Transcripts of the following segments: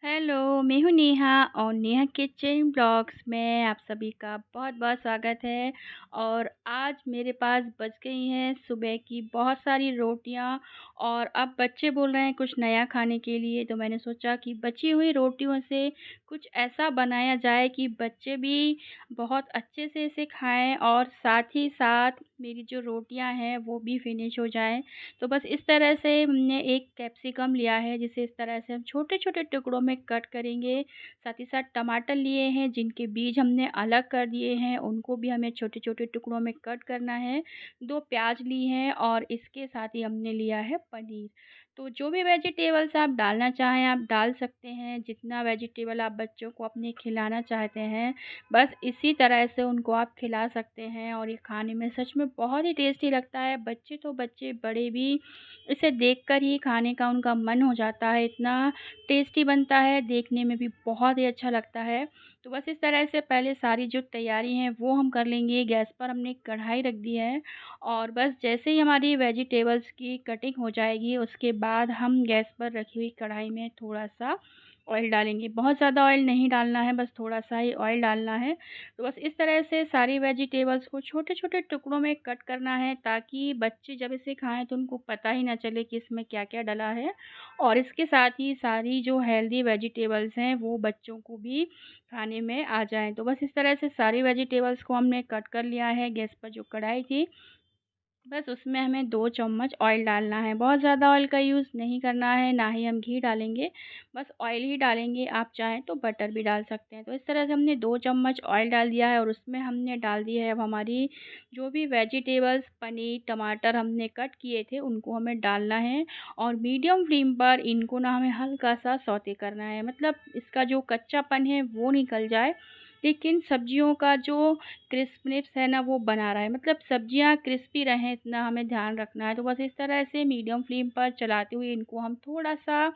Hello, मैं हूँ नेहा और नेहा किचन ब्लॉग्स में आप सभी का बहुत-बहुत स्वागत है। और आज मेरे पास बच गई हैं सुबह की बहुत सारी रोटियाँ और अब बच्चे बोल रहे हैं कुछ नया खाने के लिए, तो मैंने सोचा कि बची हुई रोटियों से कुछ ऐसा बनाया जाए कि बच्चे भी बहुत अच्छे से इसे खाएँ और साथ ही साथ मेरी जो रोटियाँ हैं वो भी फिनिश हो जाएँ। तो बस इस तरह से हमने एक कैप्सिकम लिया है, जिसे इस तरह से हम छोटे-छोटे टुकड़ों में कट करेंगे। साथ ही साथ टमाटर लिए हैं जिनके बीज हमने अलग कर दिए हैं, उनको भी हमें छोटे-छोटे टुकड़ों में कट करना है। 2 प्याज़ ली हैं और इसके साथ ही हमने लिया है पनीर। तो जो भी वेजिटेबल्स आप डालना चाहें आप डाल सकते हैं, जितना वेजिटेबल आप बच्चों को अपने खिलाना चाहते हैं, बस इसी तरह से उनको आप खिला सकते हैं और ये खाने में सच में बहुत ही टेस्टी लगता है। बच्चे तो बच्चे, बड़े भी इसे देखकर ही खाने का उनका मन हो जाता है, इतना टेस्टी बनता है, देखने में भी बहुत ही अच्छा लगता है। तो बस इस तरह से पहले सारी जो तैयारी है वो हम कर लेंगे। गैस पर हमने कढ़ाई रख दी है और बस जैसे ही हमारी वेजिटेबल्स की कटिंग हो जाएगी, उसके बाद हम गैस पर रखी हुई कढ़ाई में थोड़ा-सा ऑयल डालेंगे। बहुत ज़्यादा ऑयल नहीं डालना है, बस थोड़ा-सा ही ऑयल डालना है। तो बस इस तरह से सारी वेजिटेबल्स को छोटे-छोटे टुकड़ों में कट करना है, ताकि बच्चे जब इसे खाएँ तो उनको पता ही ना चले कि इसमें क्या-क्या डला है। और इसके साथ ही सारी जो हेल्दी वेजिटेबल्स हैं वो बच्चों को भी खाने में आ जाएँ। तो बस इस तरह से सारी वेजिटेबल्स को हमने कट कर लिया है। गैस पर जो कढ़ाई थी, बस उसमें हमें 2 चम्मच ऑयल डालना है। बहुत ज़्यादा ऑयल का यूज़ नहीं करना है, ना ही हम घी डालेंगे, बस ऑयल ही डालेंगे। आप चाहें तो बटर भी डाल सकते हैं। तो इस तरह से हमने 2 चम्मच ऑयल डाल दिया है और उसमें हमने डाल दी है अब हमारी जो भी वेजिटेबल्स, पनीर, टमाटर हमने कट किए थे, उनको हमें डालना है और मीडियम फ्लेम पर इनको ना हमें हल्का-सा सौते करना है। मतलब इसका जो कच्चापन है वो निकल जाए, लेकिन सब्जियों का जो क्रिस्पनेस है ना वो बना रहा है, मतलब सब्जियां क्रिस्पी रहें, इतना हमें ध्यान रखना है। तो बस इस तरह से मीडियम फ्लेम पर चलाते हुए इनको हम थोड़ा सा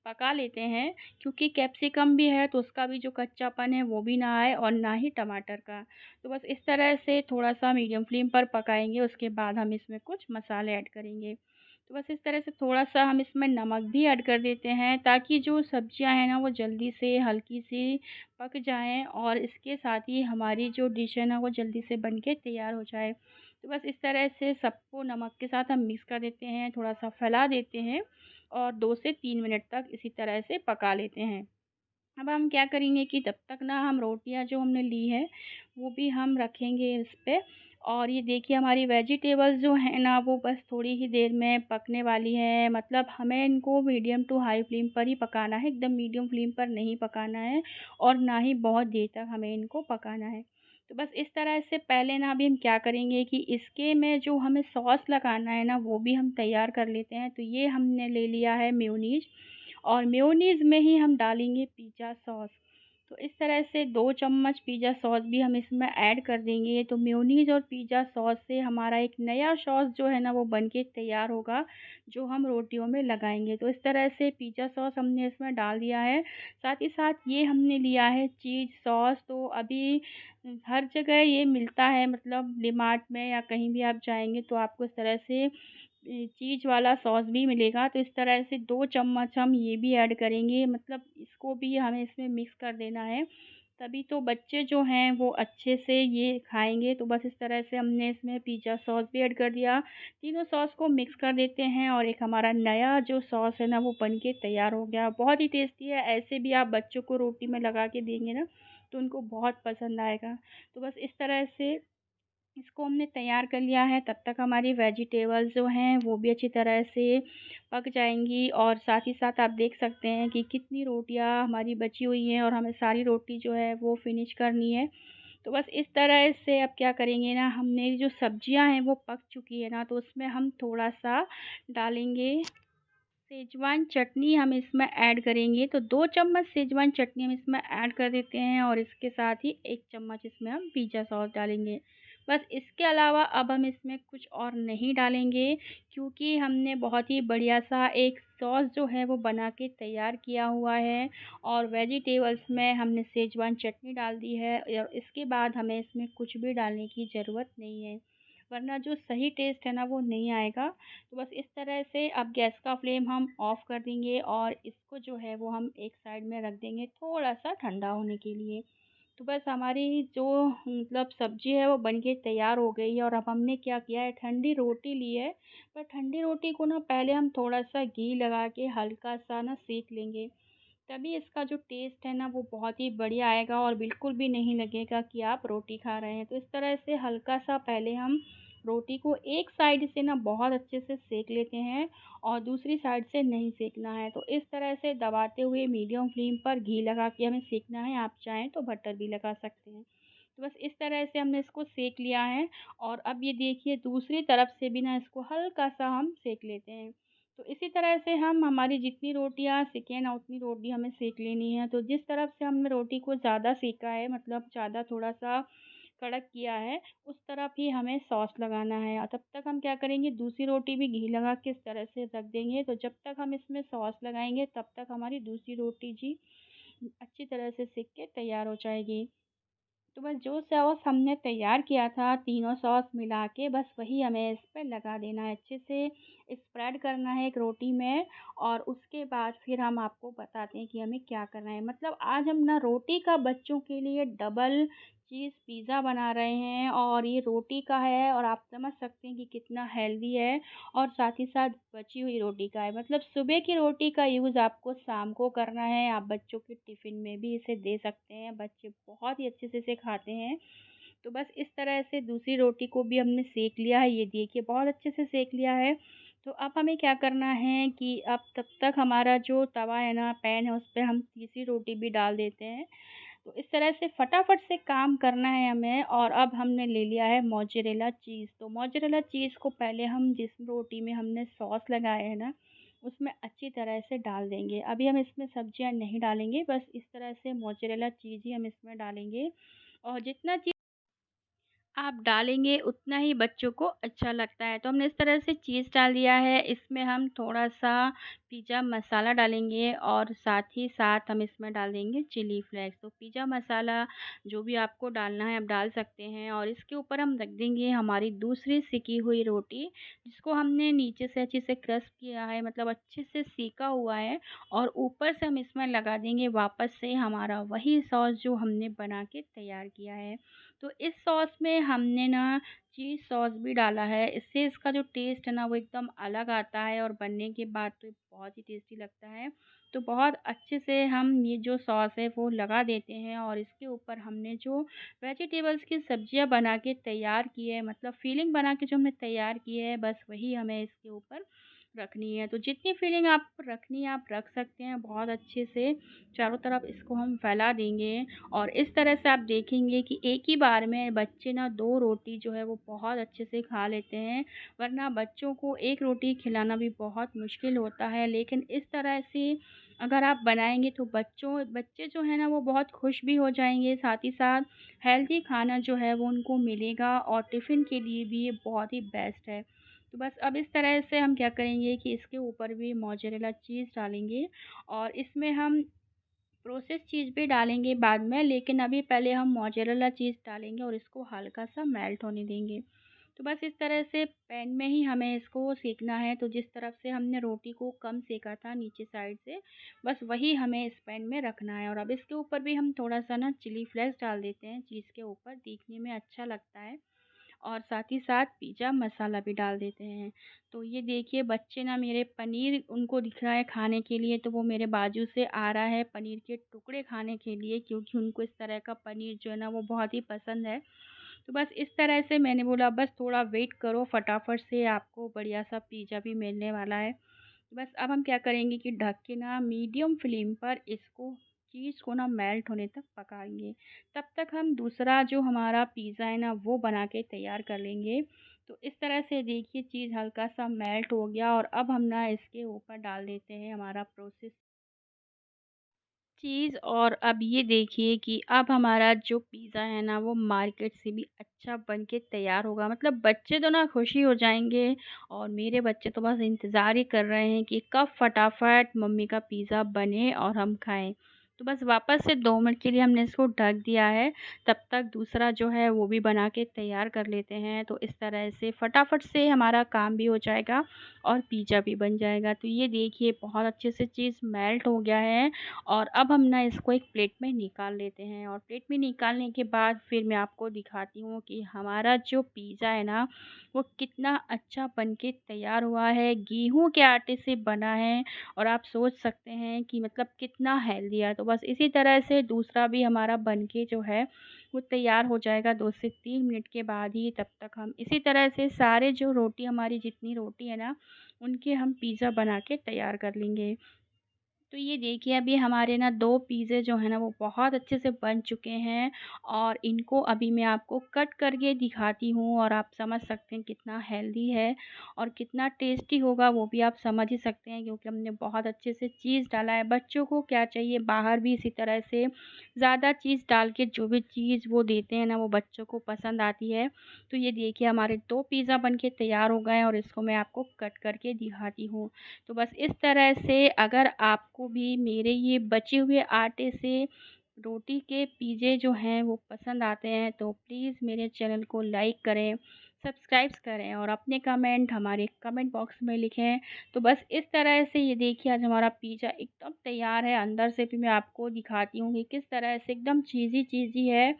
पका लेते हैं, क्योंकि कैप्सिकम भी है तो उसका भी जो कच्चापन है वो भी ना आए और ना ही टमाटर का। तो बस इस तरह से थोड़ा सा मीडियम फ्लेम पर पकाएंगे, उसके बाद हम इसमें कुछ मसाले ऐड करेंगे। तो बस इस तरह से थोड़ा-सा हम इसमें नमक भी ऐड कर देते हैं, ताकि जो सब्जियां हैं ना वो जल्दी से हल्की सी पक जाएँ और इसके साथ ही हमारी जो डिश है ना वो जल्दी से बन के तैयार हो जाए। तो बस इस तरह से सबको नमक के साथ हम मिक्स कर देते हैं, थोड़ा-सा फैला देते हैं और 2 से 3 मिनट तक इसी तरह से पका लेते हैं। अब हम क्या करेंगे कि तब तक ना हम रोटियां जो हमने ली है वो भी हम रखेंगे इस पे। और ये देखिए हमारी वेजिटेबल्स जो है ना वो बस थोड़ी ही देर में पकने वाली है। मतलब हमें इनको मीडियम टू हाई फ्लेम पर ही पकाना है, एकदम मीडियम फ्लेम पर नहीं पकाना है और ना ही बहुत देर तक हमें इनको पकाना है। तो बस इस तरह से पहले ना अभी हम क्या करेंगे कि इसके में जो हमें सॉस लगाना है ना वो भी हम तैयार कर लेते हैं। तो ये हमने ले लिया है मेयोनीज और मेयोनीज़ में ही हम डालेंगे पिज़्ज़ा सॉस। तो इस तरह से 2 चम्मच पिज़्ज़ा सॉस भी हम इसमें ऐड कर देंगे। तो मेयोनीज़ और पिज़्ज़ा सॉस से हमारा एक नया सॉस जो है ना वो बन के तैयार होगा, जो हम रोटियों में लगाएँगे। तो इस तरह से पिज़्ज़ा सॉस हमने इसमें डाल दिया है। साथ ही साथ ये हमने लिया है चीज़ सॉस। तो अभी हर जगह ये मिलता है, मतलब डीमार्ट में या कहीं भी आप जाएँगे तो आपको इस तरह से चीज़ वाला सॉस भी मिलेगा। तो इस तरह से 2 चम्मच हम ये भी ऐड करेंगे, मतलब इसको भी हमें इसमें मिक्स कर देना है, तभी तो बच्चे जो हैं वो अच्छे से ये खाएँगे। तो बस इस तरह से हमने इसमें पिज़्ज़ा सॉस भी ऐड कर दिया। तीनों सॉस को मिक्स कर देते हैं और एक हमारा नया जो सॉस है ना वो बन के तैयार हो गया। बहुत ही टेस्टी है, ऐसे भी आप बच्चों को रोटी में लगा के देंगे ना तो उनको बहुत पसंद आएगा। तो बस इस तरह से इसको हमने तैयार कर लिया है, तब तक हमारी वेजिटेबल्स जो हैं वो भी अच्छी तरह से पक जाएँगी और साथ ही साथ आप देख सकते हैं कि कितनी रोटियाँ हमारी बची हुई हैं और हमें सारी रोटी जो है वो फिनिश करनी है। तो बस इस तरह से अब क्या करेंगे ना, हमने जो सब्जियां हैं वो पक चुकी है ना, तो उसमें हम थोड़ा-सा डालेंगे सेजवान चटनी, हम इसमें ऐड करेंगे। तो 2 चम्मच सेजवान चटनी हम इसमें ऐड कर देते हैं और इसके साथ ही 1 चम्मच इसमें हम पिज़्ज़ा सॉस डालेंगे। बस इसके अलावा अब हम इसमें कुछ और नहीं डालेंगे, क्योंकि हमने बहुत ही बढ़िया-सा एक सॉस जो है वो बना के तैयार किया हुआ है और वेजिटेबल्स में हमने सेजवान चटनी डाल दी है और इसके बाद हमें इसमें कुछ भी डालने की ज़रूरत नहीं है। वरना जो सही टेस्ट है ना वो नहीं आएगा। तो बस इस तरह से अब गैस का फ्लेम हम ऑफ़ कर देंगे और इसको जो है वो हम एक साइड में रख देंगे थोड़ा-सा ठंडा होने के लिए। तो बस हमारी जो मतलब सब्ज़ी है वो बन के तैयार हो गई है और अब हमने क्या किया है, ठंडी रोटी ली है। पर ठंडी रोटी को ना पहले हम थोड़ा-सा घी लगा के हल्का-सा ना सेंक लेंगे। तभी इसका जो टेस्ट है ना वो बहुत ही बढ़िया आएगा और बिल्कुल भी नहीं लगेगा कि आप रोटी खा रहे हैं। तो इस तरह से हल्का-सा पहले हम रोटी को एक साइड से ना बहुत अच्छे से सेंक लेते हैं और दूसरी साइड से नहीं सेंकना है। तो इस तरह से दबाते हुए मीडियम फ्लेम पर घी लगा के हमें सेंकना है, आप चाहें तो बटर भी लगा सकते हैं। तो बस इस तरह से हमने इसको सेंक लिया है और अब ये देखिए दूसरी तरफ से भी ना इसको हल्का-सा हम सेंक लेते हैं। तो इसी तरह से हम हमारी जितनी रोटियाँ सिकें ना उतनी रोटी हमें सेंक लेनी है। तो जिस तरफ से हमने रोटी को ज़्यादा सेंका है, मतलब ज़्यादा थोड़ा-सा कड़क किया है, उस तरफ ही हमें सॉस लगाना है और तब तक हम क्या करेंगे, दूसरी रोटी भी घी लगा के इस तरह से रख देंगे। तो जब तक हम इसमें सॉस लगाएँगे तब तक हमारी दूसरी रोटी जी अच्छी तरह से सिक के तैयार हो जाएगी। तो बस जो सॉस हमने तैयार किया था तीनों सॉस मिला के बस वही हमें इस पे लगा देना है, अच्छे से स्प्रेड करना है एक रोटी में और उसके बाद फिर हम आपको बताते हैं कि हमें क्या करना है। मतलब आज हम ना रोटी का बच्चों के लिए डबल चीज़ पिज़्ज़ा बना रहे हैं और ये रोटी का है और आप समझ सकते हैं कि कितना हेल्दी है और साथ ही साथ बची हुई रोटी का है। मतलब सुबह की रोटी का यूज़ आपको शाम को करना है, आप बच्चों के टिफ़िन में भी इसे दे सकते हैं, बच्चे बहुत ही अच्छे से इसे खाते हैं। तो बस इस तरह से दूसरी रोटी को भी हमने सेक लिया है, ये देखिए बहुत अच्छे से सेक लिया है। तो अब हमें क्या करना है कि अब तब तक हमारा जो तवा है ना, पैन है, उस पे हम तीसरी रोटी भी डाल देते हैं। तो इस तरह से फटाफट से काम करना है हमें और अब हमने ले लिया है मोज़रेला चीज़। तो मोज़रेला चीज़ को पहले हम जिस रोटी में हमने सॉस लगाया है ना, उसमें अच्छी तरह से डाल देंगे। अभी हम इसमें सब्जियाँ नहीं डालेंगे, बस इस तरह से मोज़रेला चीज़ ही हम इसमें डालेंगे और जितना चीज़ आप डालेंगे उतना ही बच्चों को अच्छा लगता है। तो हमने इस तरह से चीज़ डाल दिया है, इसमें हम थोड़ा-सा पिज़्ज़ा मसाला डालेंगे और साथ ही साथ हम इसमें डाल देंगे चिली फ्लेक्स। तो पिज़्ज़ा मसाला जो भी आपको डालना है आप डाल सकते हैं और इसके ऊपर हम रख देंगे हमारी दूसरी सिकी हुई रोटी, जिसको हमने नीचे से अच्छे से क्रश किया है, मतलब अच्छे से सेका हुआ है और ऊपर से हम इसमें लगा देंगे वापस से हमारा वही सॉस जो हमने बना के तैयार किया है। तो इस सॉस में हमने ना चीज़ सॉस भी डाला है, इससे इसका जो टेस्ट है ना वो एकदम अलग आता है और बनने के बाद तो बहुत ही टेस्टी लगता है। तो बहुत अच्छे से हम ये जो सॉस है वो लगा देते हैं और इसके ऊपर हमने जो वेजिटेबल्स की सब्जियां बना के तैयार की है, मतलब फिलिंग बना के जो हमने तैयार की है, बस वही हमें इसके ऊपर रखनी है। तो जितनी फिलिंग आप रखनी है आप रख सकते हैं, बहुत अच्छे से चारों तरफ इसको हम फैला देंगे और इस तरह से आप देखेंगे कि एक ही बार में बच्चे ना 2 रोटी जो है वो बहुत अच्छे से खा लेते हैं, वरना बच्चों को 1 रोटी खिलाना भी बहुत मुश्किल होता है। लेकिन इस तरह से अगर आप बनाएँगे तो बच्चे जो हैं ना वो बहुत खुश भी हो जाएँगे, साथ ही साथ हेल्दी खाना जो है वो उनको मिलेगा और टिफ़िन के लिए भी ये बहुत ही बेस्ट है। तो बस अब इस तरह से हम क्या करेंगे कि इसके ऊपर भी मोज़रेला चीज़ डालेंगे और इसमें हम प्रोसेस चीज़ भी डालेंगे बाद में, लेकिन अभी पहले हम मोज़रेला चीज़ डालेंगे और इसको हल्का-सा मेल्ट होने देंगे। तो बस इस तरह से पैन में ही हमें इसको सेंकना है, तो जिस तरफ से हमने रोटी को कम सेंका था नीचे साइड से, बस वही हमें इस पैन में रखना है और अब इसके ऊपर भी हम थोड़ा-सा ना चिली फ्लेक्स डाल देते हैं चीज़ के ऊपर, दिखने में अच्छा लगता है। और साथ ही साथ पिज़्ज़ा मसाला भी डाल देते हैं। तो ये देखिए बच्चे ना मेरे पनीर उनको दिख रहा है खाने के लिए, तो वो मेरे बाजू से आ रहा है पनीर के टुकड़े खाने के लिए, क्योंकि उनको इस तरह का पनीर जो है ना वो बहुत ही पसंद है। तो बस इस तरह से मैंने बोला बस थोड़ा वेट करो, फटाफट से आपको बढ़िया-सा पिज़्ज़ा भी मिलने वाला है। बस अब हम क्या करेंगे कि ढक के ना मीडियम फ्लेम पर इसको चीज़ को ना मेल्ट होने तक पकाएंगे। तब तक हम दूसरा जो हमारा पिज़्ज़ा है ना वो बना के तैयार कर लेंगे। तो इस तरह से देखिए चीज़ हल्का सा मेल्ट हो गया और अब हम ना इसके ऊपर डाल देते हैं हमारा प्रोसेस चीज़ और अब ये देखिए कि अब हमारा जो पिज़्ज़ा है ना वो मार्केट से भी अच्छा बन के तैयार होगा। मतलब बच्चे तो ना खुश ही हो जाएँगे और मेरे बच्चे तो बस इंतज़ार ही कर रहे हैं कि कब फटाफट मम्मी का पिज़्ज़ा बने और हम खाएँ। तो बस वापस से 2 मिनट के लिए हमने इसको ढक दिया है। तब तक दूसरा जो है वो भी बना के तैयार कर लेते हैं। तो इस तरह से फटाफट से हमारा काम भी हो जाएगा और पिज़्ज़ा भी बन जाएगा। तो ये देखिए बहुत अच्छे से चीज़ मेल्ट हो गया है और अब हम ना इसको एक प्लेट में निकाल लेते हैं और प्लेट में निकालने के बाद फिर मैं आपको दिखाती हूँ कि हमारा जो पिज़्ज़ा है ना वो कितना अच्छा बन के तैयार हुआ है। गेहूँ के आटे से बना है और आप सोच सकते हैं कि मतलब कितना हेल्दी है। तो बस इसी तरह से दूसरा भी हमारा बन के जो है वो तैयार हो जाएगा 2 से 3 मिनट के बाद ही। तब तक हम इसी तरह से सारे जो रोटी हमारी जितनी रोटी है ना, उनके हम पिज़्ज़ा बना के तैयार कर लेंगे। तो ये देखिए अभी हमारे ना 2 पिज़्ज़े जो हैं ना वो बहुत अच्छे से बन चुके हैं और इनको अभी मैं आपको कट करके दिखाती हूँ और आप समझ सकते हैं कितना हेल्दी है और कितना टेस्टी होगा वो भी आप समझ ही सकते हैं, क्योंकि हमने बहुत अच्छे से चीज़ डाला है। बच्चों को क्या चाहिए, बाहर भी इसी तरह से ज़्यादा चीज़ डाल के जो भी चीज़ वो देते हैं ना वो बच्चों को पसंद आती है। तो ये देखिए हमारे 2 पिज़्ज़ा बन के तैयार हो गए हैं और इसको मैं आपको कट करके दिखाती हूँ। तो बस इस तरह से अगर आपको भी मेरे ये बचे हुए आटे से रोटी के पिज़्ज़े जो हैं वो पसंद आते हैं तो प्लीज़ मेरे चैनल को लाइक करें, सब्सक्राइब करें और अपने कमेंट हमारे कमेंट बॉक्स में लिखें। तो बस इस तरह से ये देखिए आज हमारा पिज़्ज़ा एकदम तैयार है। अंदर से भी मैं आपको दिखाती हूँ कि किस तरह से एकदम चीज़ी है।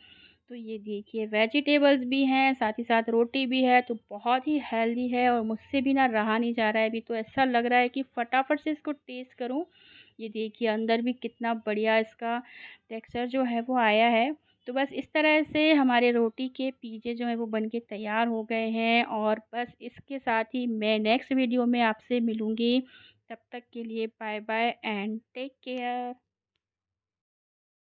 तो ये देखिए वेजिटेबल्स भी हैं, साथ ही साथ रोटी भी है, तो बहुत ही हेल्दी है और मुझसे भी ना रहा नहीं जा रहा है। अभी तो ऐसा लग रहा है कि फटाफट से इसको टेस्ट करूं। ये देखिए अंदर भी कितना बढ़िया इसका टेक्सचर जो है वो आया है। तो बस इस तरह से हमारे रोटी के पिज़्ज़े जो हैं वो बन के तैयार हो गए हैं और बस इसके साथ ही मैं नेक्स्ट वीडियो में आपसे मिलूँगी। तब तक के लिए bye bye and take care.